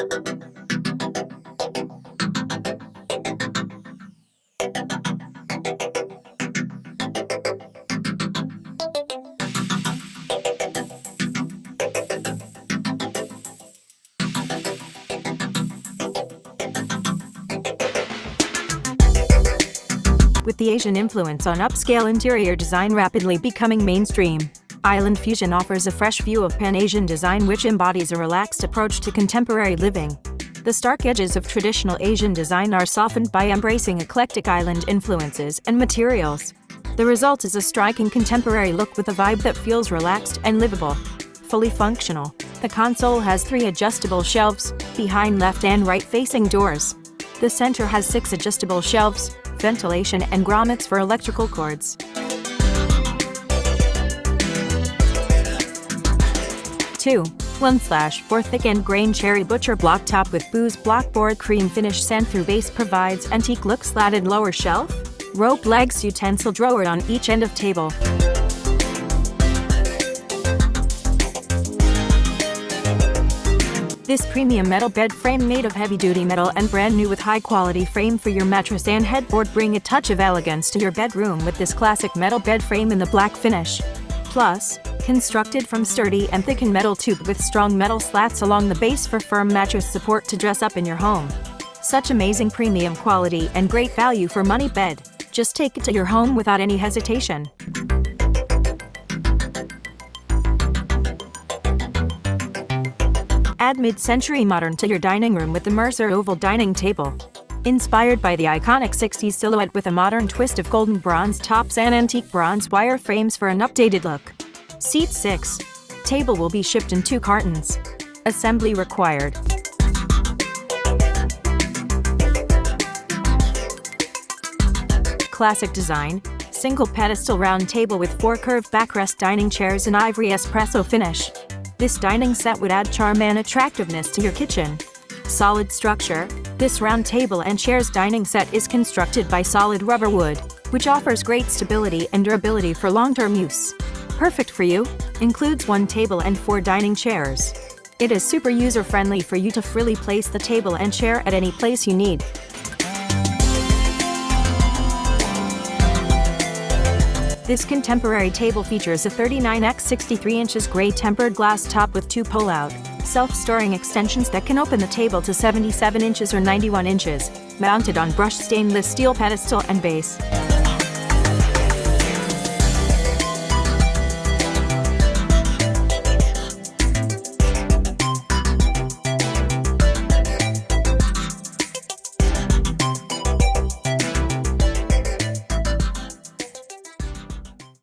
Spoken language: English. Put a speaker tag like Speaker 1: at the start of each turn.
Speaker 1: With the Asian influence on upscale interior design rapidly becoming mainstream, Island Fusion offers a fresh view of Pan-Asian design which embodies a relaxed approach to contemporary living. The stark edges of traditional Asian design are softened by embracing eclectic island influences and materials. The result is a striking contemporary look with a vibe that feels relaxed and livable. Fully functional, the console has 3 adjustable shelves, behind left and right-facing doors. The center has 6 adjustable shelves, ventilation and grommets for electrical cords. 2. 1/4 thickened grain cherry butcher block top with booze blockboard cream finish sand-through base provides antique look slatted lower shelf, rope legs utensil drawer on each end of table. This premium metal bed frame made of heavy-duty metal and brand new with high-quality frame for your mattress and headboard bring a touch of elegance to your bedroom with this classic metal bed frame in the black finish. Plus, constructed from sturdy and thickened metal tube with strong metal slats along the base for firm mattress support to dress up in your home. Such amazing premium quality and great value for money bed. Just take it to your home without any hesitation. Add mid-century modern to your dining room with the Mercer oval dining table. Inspired by the iconic 60s silhouette with a modern twist of golden bronze tops and antique bronze wire frames for an updated look. Seat 6. Table will be shipped in 2 cartons. Assembly required. Classic design, single pedestal round table with 4 curved backrest dining chairs and ivory espresso finish. This dining set would add charm and attractiveness to your kitchen. Solid structure, this round table and chairs dining set is constructed by solid rubber wood, which offers great stability and durability for long-term use. Perfect for you, includes 1 table and 4 dining chairs. It is super user-friendly for you to freely place the table and chair at any place you need. This contemporary table features a 39x 63 inches gray tempered glass top with 2 pull-out, self-storing extensions that can open the table to 77 inches or 91 inches, mounted on brushed stainless steel pedestal and base.